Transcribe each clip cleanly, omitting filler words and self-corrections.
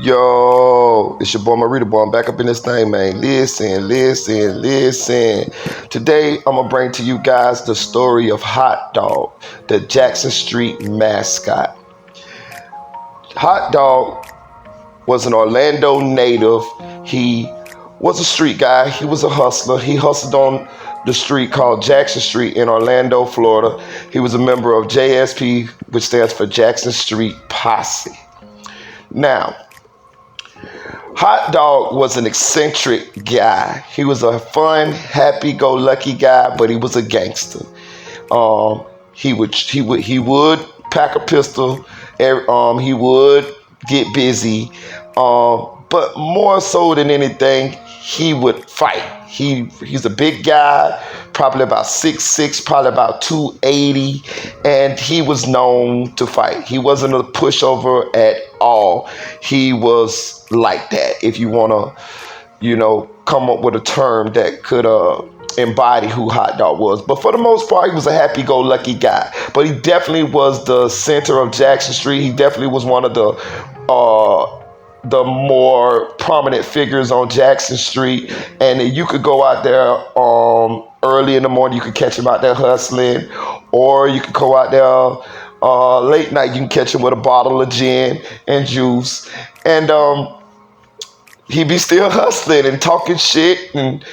Yo, it's your boy Marita Boy. I'm back up in this thing, man. Listen. Today, I'm going to bring to you guys the story of Hotdog, the Jackson Street mascot. Hotdog was an Orlando native. He was a street guy. He was a hustler. He hustled on the street called Jackson Street in Orlando, Florida. He was a member of JSP, which stands for Jackson Street Posse. Now, Hotdog was an eccentric guy. He was a fun, happy-go-lucky guy, but he was a gangster. He would pack a pistol. He would get busy, but more so than anything, he would fight. He's a big guy, probably about 6'6", probably about 280, and he was known to fight. He wasn't a pushover at all. He was like that, if you want to, come up with a term that could embody who Hotdog was. But for the most part, he was a happy-go-lucky guy. But he definitely was the center of Jackson Street. He definitely was one of the more prominent figures on Jackson Street, and you could go out there early in the morning. You could catch him out there hustling, or you could go out there late night. You can catch him with a bottle of gin and juice, and he'd be still hustling and talking shit and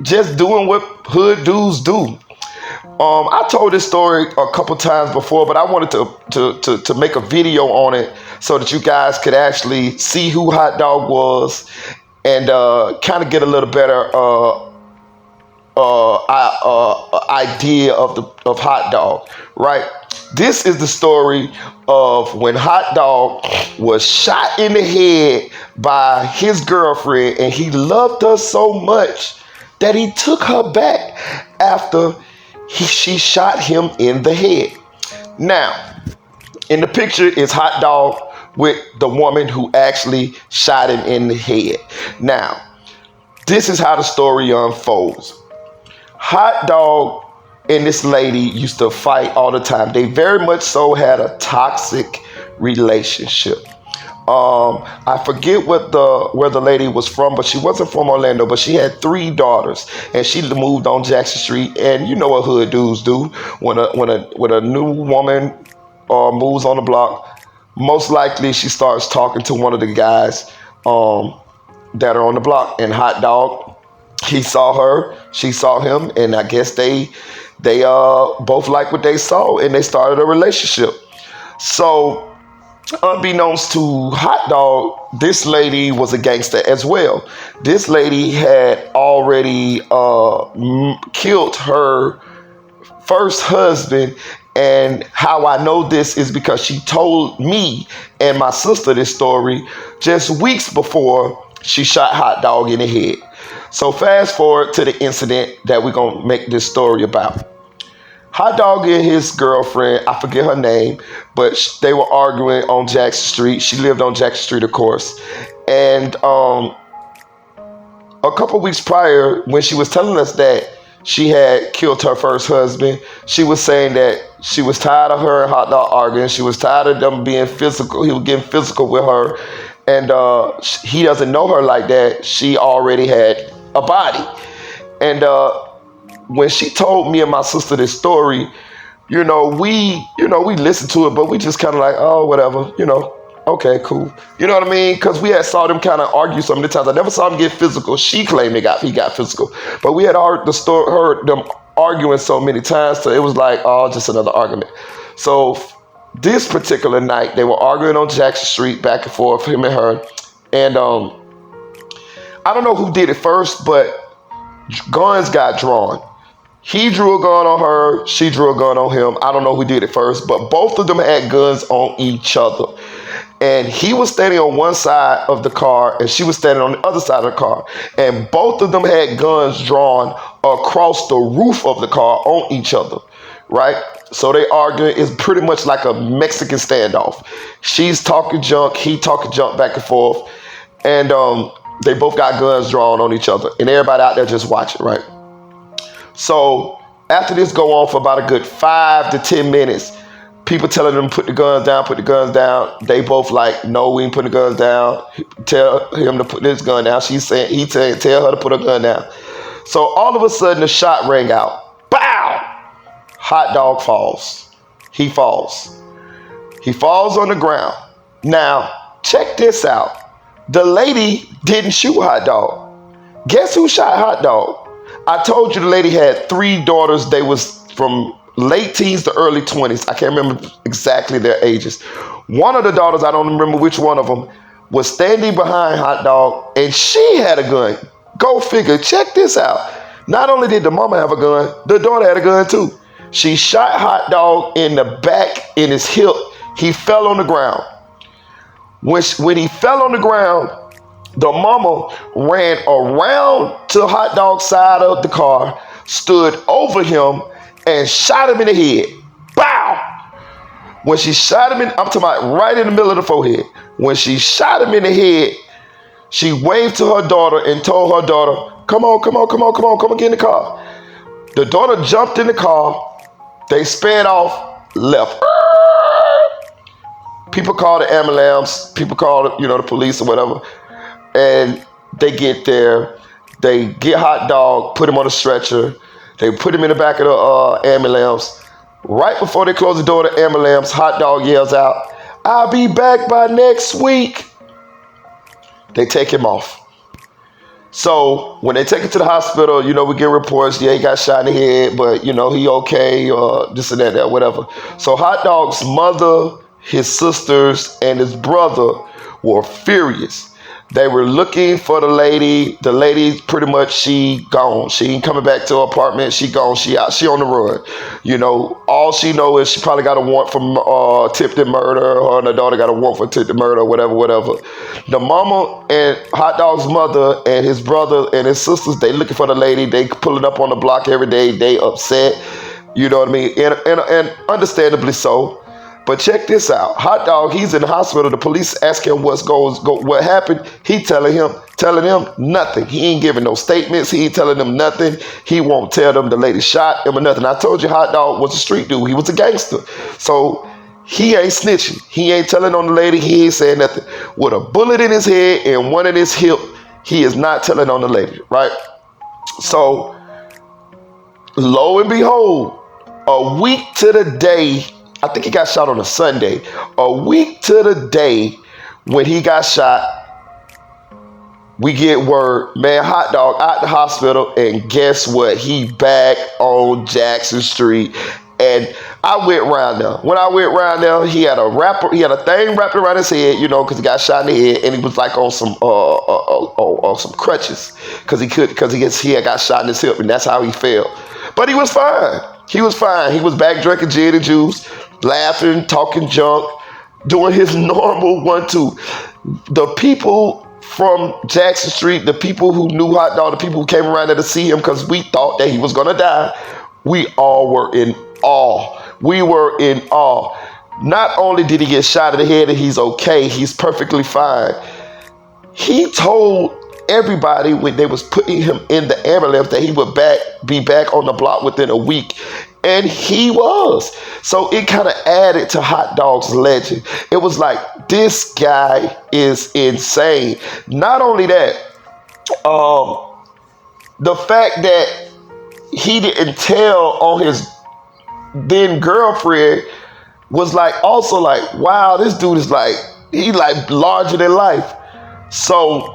just doing what hood dudes do. I told this story a couple times before, but I wanted to make a video on it so that you guys could actually see who Hotdog was and kind of get a little better idea of Hotdog, right? This is the story of when Hotdog was shot in the head by his girlfriend, and he loved her so much that he took her back after she shot him in the head. Now, in the picture is Hotdog with the woman who actually shot him in the head. Now, this is how the story unfolds. Hotdog and this lady used to fight all the time. They very much so had a toxic relationship. I forget where the lady was from, but she wasn't from Orlando, but she had 3 daughters, and she moved on Jackson Street. And you know what hood dudes do when a new woman moves on the block. Most likely she starts talking to one of the guys that are on the block. And Hotdog, he saw her, she saw him, and I guess they both liked what they saw, and they started a relationship. So, unbeknownst to Hotdog, this lady was a gangster as well. This lady had already killed her first husband, and how I know this is because she told me and my sister this story just weeks before she shot Hotdog in the head. So fast forward to the incident that we're going to make this story about. Hotdog and his girlfriend, I forget her name, but they were arguing on Jackson Street. She lived on Jackson Street, of course. And a couple weeks prior, when she was telling us that she had killed her first husband, she was saying that she was tired of her and Hotdog arguing. She was tired of them being physical. He was getting physical with her. And he doesn't know her like that. She already had a body. And when she told me and my sister this story, we listened to it, but we just kind of like, oh, whatever, okay, cool. You know what I mean? Because we had saw them kind of argue so many times. I never saw them get physical. She claimed he got physical, but we had heard them arguing so many times, so it was like, oh, just another argument. So this particular night, they were arguing on Jackson Street, back and forth, him and her, and I don't know who did it first, but guns got drawn. He drew a gun on her. She drew a gun on him. I don't know who did it first, but both of them had guns on each other. And he was standing on one side of the car, and she was standing on the other side of the car. And both of them had guns drawn across the roof of the car on each other, right? So they arguing. It's pretty much like a Mexican standoff. She's talking junk. He talking junk back and forth. And they both got guns drawn on each other. And everybody out there just watching, right? So after this go on for about a good 5 to 10 minutes, People telling them put the guns down, put the guns down. They both like, no, we ain't putting the guns down. Tell him to put this gun down. He saying, tell her to put her gun down. So all of a sudden the shot rang out. Bow! Hot Dog falls. He falls. He falls on the ground. Now, check this out. The lady didn't shoot Hot Dog. Guess who shot Hot Dog? I told you the lady had 3 daughters. They was from late teens to early 20s. I can't remember exactly their ages. One of the daughters, I don't remember which one of them, was standing behind Hot Dog, and she had a gun. Go figure. Check this out. Not only did the mama have a gun, the daughter had a gun too. She shot Hot Dog in the back, in his hip. He fell on the ground. When he fell on the ground, the mama ran around to Hot Dog's side of the car, stood over him, and shot him in the head. Bow! When she shot him I'm talking about right in the middle of the forehead. When she shot him in the head, she waved to her daughter and told her daughter, come on, get in the car. The daughter jumped in the car. They sped off, left. People call the ambulance. People call the police or whatever. And they get there. They get Hot Dog, put him on a stretcher. They put him in the back of the ambulance. Right before they close the door of the ambulance, Hot Dog yells out, I'll be back by next week. They take him off. So when they take him to the hospital, we get reports, yeah, he got shot in the head, but, he okay, or this and that, whatever. So Hot Dog's mother, his sisters, and his brother were furious. They were looking for the lady. The lady, pretty much, she gone. She ain't coming back to her apartment. She gone. She out. She on the run. All she know is she probably got a warrant for attempted murder. Her and her daughter got a warrant for attempted murder, whatever. The mama and Hot Dog's mother and his brother and his sisters, they looking for the lady. They pulling up on the block every day. They upset. You know what I mean? And understandably so. But check this out. Hot Dog, he's in the hospital. The police ask him what happened. He telling them nothing. He ain't giving no statements. He ain't telling them nothing. He won't tell them the lady shot him or nothing. I told you Hot Dog was a street dude. He was a gangster. So he ain't snitching. He ain't telling on the lady. He ain't saying nothing. With a bullet in his head and one in his hip, he is not telling on the lady, right? So lo and behold, a week to the day, I think he got shot on a Sunday. A week to the day when he got shot, we get word, man, Hot Dog out the hospital, and guess what? He back on Jackson Street. And I went around there. When I went around there, he had a thing wrapped around his head, because he got shot in the head, and he was like on some crutches, because he had got shot in his hip, and that's how he fell. But he was fine. He was fine. He was back drinking gin and juice, laughing, talking junk, doing his normal 1-2. The people from Jackson Street, the people who knew Hot Dog, the people who came around there to see him because we thought that he was going to die, we all were in awe. We were in awe. Not only did he get shot in the head and he's okay, he's perfectly fine. He told everybody when they was putting him in the ambulance that he would be back on the block within a week. And he was. So it kind of added to Hot Dog's legend. It was like, this guy is insane. Not only that, the fact that he didn't tell on his then girlfriend was also wow, this dude is he larger than life. So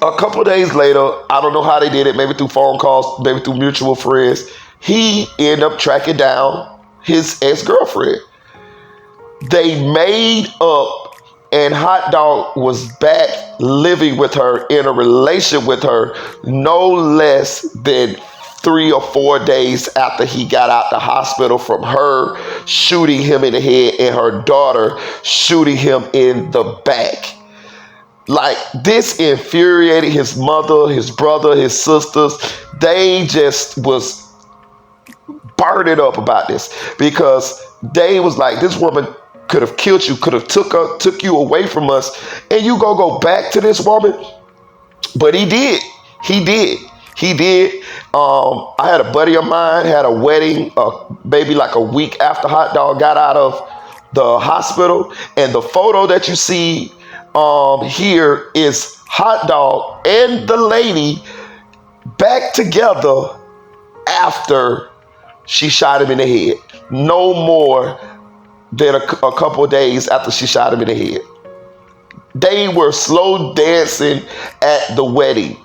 a couple of days later, I don't know how they did it, maybe through phone calls, maybe through mutual friends, he ended up tracking down his ex-girlfriend. They made up, and Hot Dog was back living with her, in a relation with her, no less than 3 or 4 days after he got out the hospital from her shooting him in the head and her daughter shooting him in the back. This infuriated his mother, his brother, his sisters. They just was burning up about this, because they was like, this woman could have killed you, could have took you away from us, and you go back to this woman. But he did. I had a buddy of mine had a wedding, maybe like a week after Hot Dog got out of the hospital, and the photo that you see here is Hot Dog and the lady back together after she shot him in the head. No more than a couple of days after she shot him in the head. They were slow dancing at the wedding.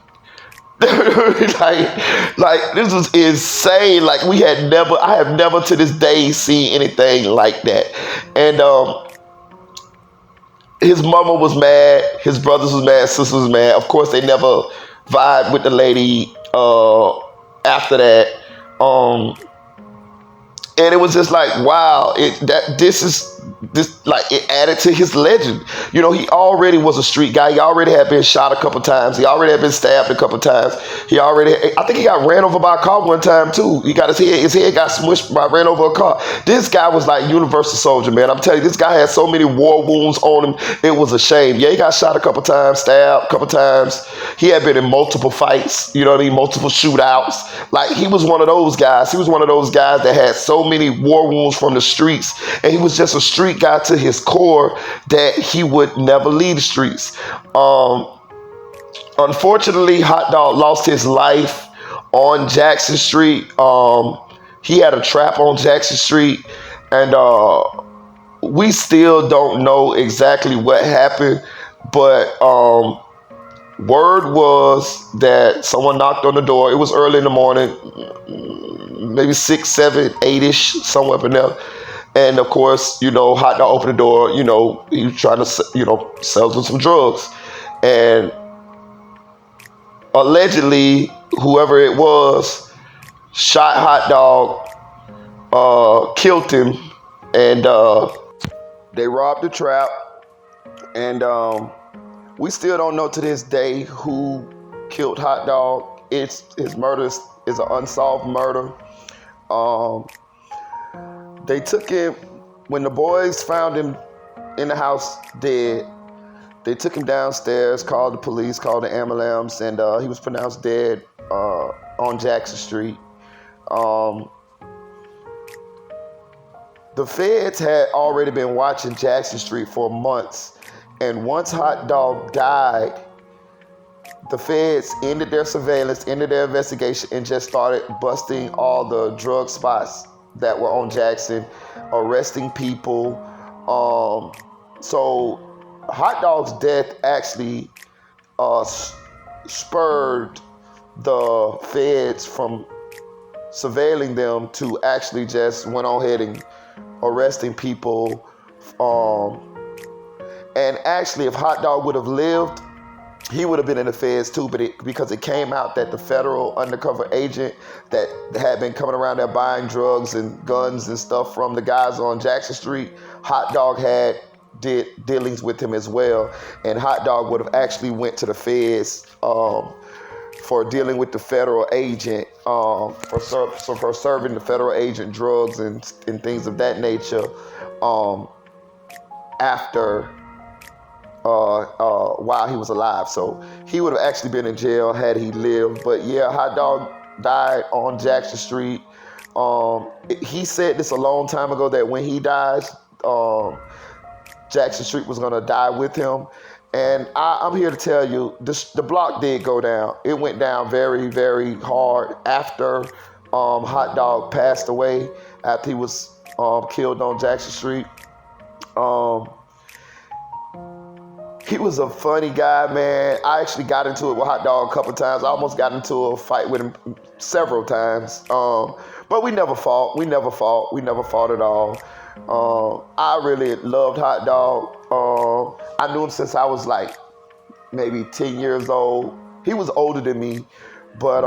like this was insane. Like I have never to this day seen anything like that. And his mama was mad, his brothers was mad, sisters was mad. Of course, they never vibed with the lady after that. And it was just like, wow, this like it added to his legend. You know, he already was a street guy. He already had been shot a couple times. He already had been stabbed a couple times. I think he got ran over by a car one time too. He got his head got smushed by ran over a car. This guy was like universal soldier, man. I'm telling you, this guy had so many war wounds on him. It was a shame. Yeah, he got shot a couple times, stabbed a couple times. He had been in multiple fights, you know what I mean, multiple shootouts. Like he was one of those guys. He was one of those guys that had so many war wounds from the streets, and he was just a street guy to his core that he would never leave the streets. Unfortunately, Hot Dog lost his life on Jackson Street. He had a trap on Jackson Street, and we still don't know exactly what happened, but word was that someone knocked on the door. It was early in the morning, maybe 6, 7, 8-ish, somewhere up in there. And of course, you know, Hot Dog opened the door. You know, he was trying to, you know, sell them some drugs. And allegedly, whoever it was shot Hot Dog, killed him, and they robbed the trap. And we still don't know to this day who killed Hot Dog. His murder is an unsolved murder. They took him, when the boys found him in the house dead, they took him downstairs, called the police, called the ambulance, and he was pronounced dead on Jackson Street. The feds had already been watching Jackson Street for months, and once Hot Dog died, the feds ended their surveillance, ended their investigation, and just started busting all the drug spots that were on Jackson, arresting people. So Hot Dog's death actually spurred the feds from surveilling them to actually just went on ahead and arresting people. And actually, if Hot Dog would have lived, he would have been in the feds too, but because it came out that the federal undercover agent that had been coming around there buying drugs and guns and stuff from the guys on Jackson Street, Hot Dog did dealings with him as well, and Hot Dog would have actually went to the feds for dealing with the federal agent, for serving the federal agent drugs and things of that nature after. While he was alive. So he would have actually been in jail had he lived. But yeah, Hot Dog died on Jackson Street. He said this a long time ago that when he dies, Jackson Street was gonna die with him. And I'm here to tell you, the block did go down. It went down very, very hard after Hot Dog passed away, after he was killed on Jackson Street. He was a funny guy, man. I actually got into it with Hot Dog a couple times. I almost got into a fight with him several times. But we never fought. We never fought at all. I really loved Hot Dog. I knew him since I was like maybe 10 years old. He was older than me, but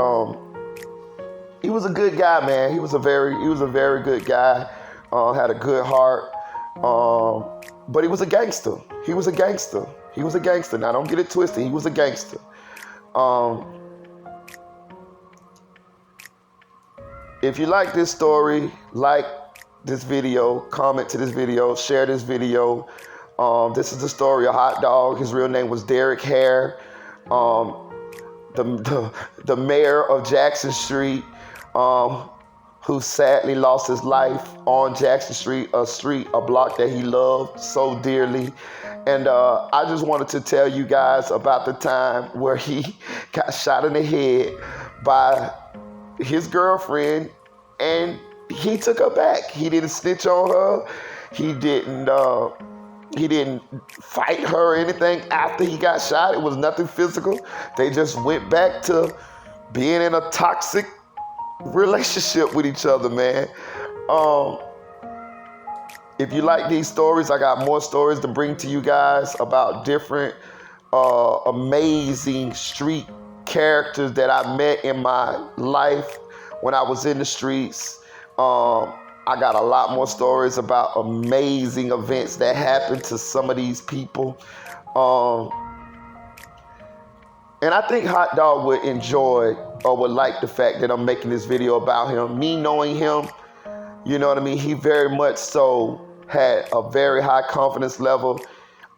he was a good guy, man. He was a very good guy. Had a good heart. But he was a gangster. He was a gangster. Now, don't get it twisted. He was a gangster. If you like this story, like this video, comment to this video, share this video. This is the story of Hot Dog. His real name was Derek Hare. the mayor of Jackson Street, who sadly lost his life on Jackson Street, a block that he loved so dearly. And I just wanted to tell you guys about the time where he got shot in the head by his girlfriend, and he took her back. He didn't snitch on her. He didn't. He didn't fight her or anything after he got shot. It was nothing physical. They just went back to being in a toxic relationship with each other, man. If you like these stories, I got more stories to bring to you guys about different amazing street characters that I met in my life when I was in the streets. I got a lot more stories about amazing events that happened to some of these people. And I think Hot Dog would enjoy or would like the fact that I'm making this video about him. Me knowing him, you know what I mean? He very much so had a very high confidence level.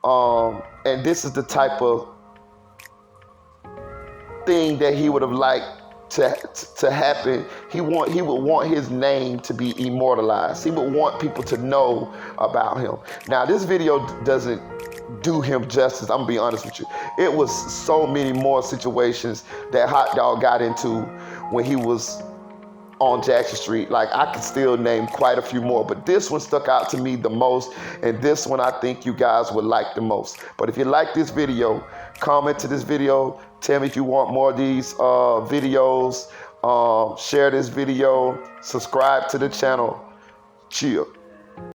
And this is the type of thing that he would have liked to happen. He would want his name to be immortalized. He would want people to know about him. Now, this video doesn't do him justice. I'm gonna be honest with you. It was so many more situations that Hot Dog got into when he was on Jackson Street. Like, I could still name quite a few more, but this one stuck out to me the most, and this one I think you guys would like the most. But if you like this video, comment to this video. Tell me if you want more of these videos. Share this video. Subscribe to the channel. Chill.